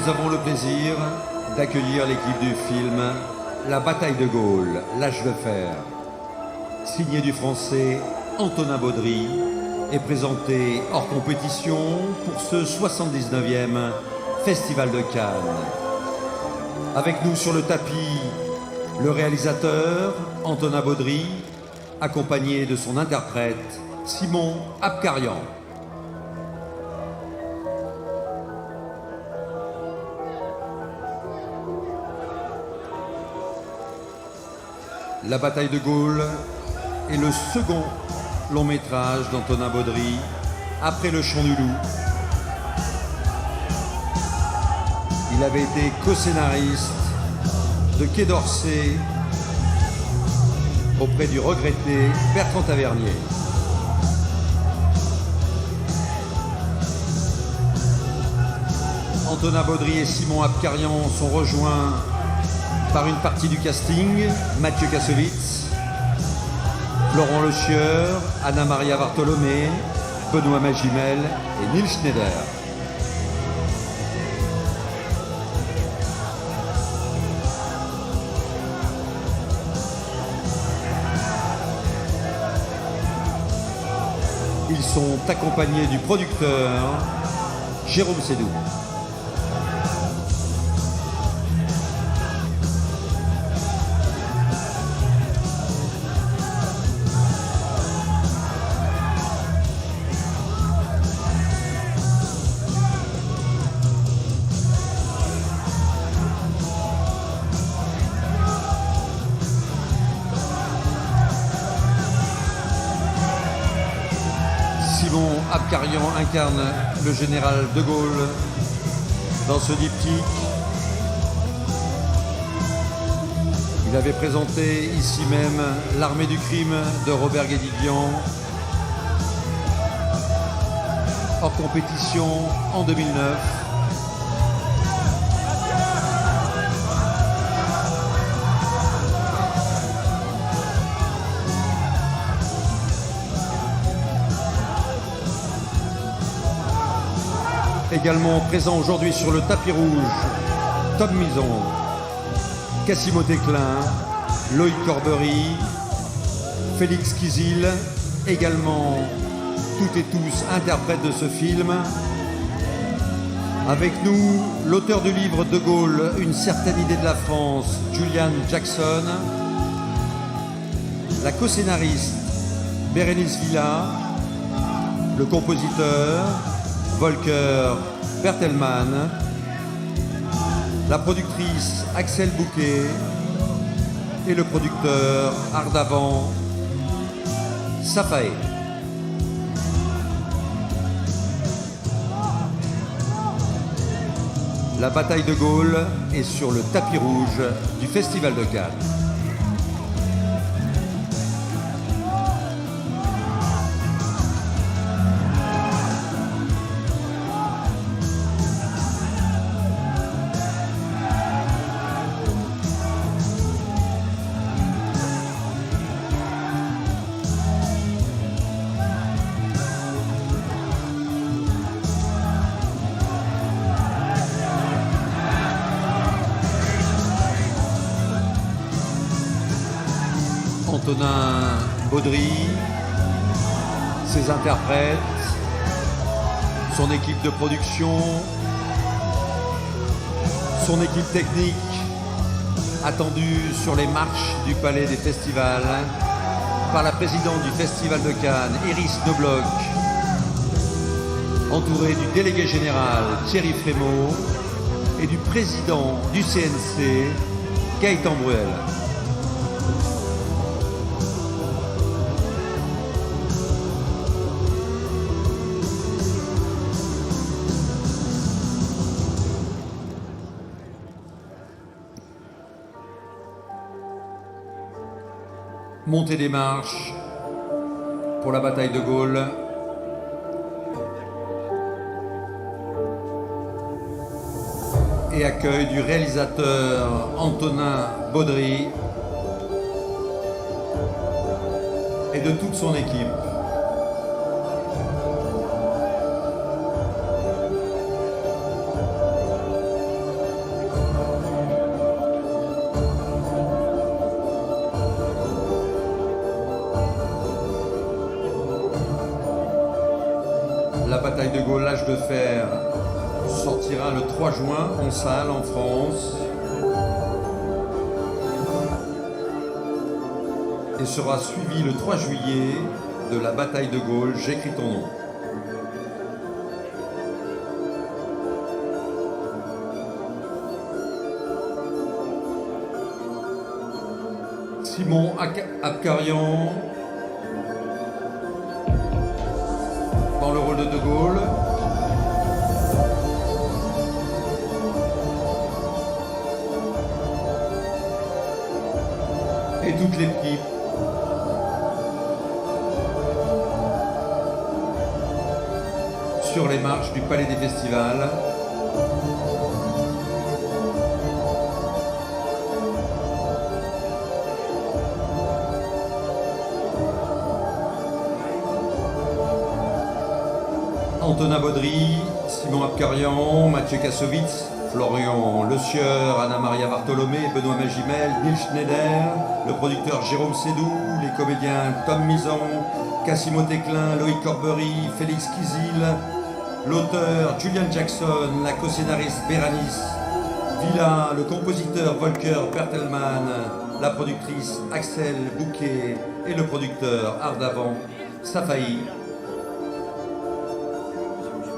nous avons le plaisir d'accueillir l'équipe du film La bataille de Gaulle, l'âge de fer, signé du français Antonin Baudry et présenté hors compétition pour ce 79e Festival de Cannes. Avec nous sur le tapis, le réalisateur Antonin Baudry, accompagné de son interprète Simon Abkarian. La bataille de Gaulle est le second long métrage d'Antonin Baudry après Le Chant du Loup. Il avait été co-scénariste de Quai d'Orsay auprès du regretté Bertrand Tavernier. Antonin Baudry et Simon Abkarian sont rejoints par une partie du casting, Mathieu Kassovitz, Florent Le Sieur, Anna Maria Bartholomé, Benoît Magimel et Nils Schneider. Ils sont accompagnés du producteur Jérôme Sédou. Simon Abkarian incarne le général de Gaulle dans ce diptyque. Il avait présenté ici même L'Armée du crime de Robert Guédiguian, hors compétition en 2009. Également présent aujourd'hui sur le tapis rouge, Tom Mison, Cassimo Teclin, Loïc Corbery, Félix Kizil, également toutes et tous interprètes de ce film. Avec nous, l'auteur du livre De Gaulle, une certaine idée de la France, Julian Jackson, la co-scénariste Bérénice Villa, le compositeur Volker Bertelmann, la productrice Axel Bouquet et le producteur Ardavan Safaé. La bataille de Gaulle est sur le tapis rouge du Festival de Cannes. Antonin Baudry, ses interprètes, son équipe de production, son équipe technique, attendue sur les marches du Palais des Festivals par la présidente du Festival de Cannes, Iris Knobloch, entourée du délégué général Thierry Frémaux et du président du CNC, Gaëtan Bruel. Montée des marches pour la bataille de Gaulle. Et accueil du réalisateur Antonin Baudry et de toute son équipe. La bataille de Gaulle, l'âge de fer, sortira le 3 juin en salle en France et sera suivi le 3 juillet de la bataille de Gaulle, j'écris ton nom. Simon Abkarian dans le rôle de Gaulle. Et toute l'équipe. Sur les marches du Palais des Festivals. Antonin Baudry, Simon Abkarian, Mathieu Kassovitz, Florian Le Sieur, Anna-Maria Bartholomé, Benoît Magimel, Bill Schneider, le producteur Jérôme Sédou, les comédiens Tom Mison, Cassimo Teclin, Loïc Corbery, Félix Kizil, l'auteur Julian Jackson, la co-scénariste Béranis Villa, le compositeur Volker Bertelmann, la productrice Axel Bouquet et le producteur Ardavan Safaï.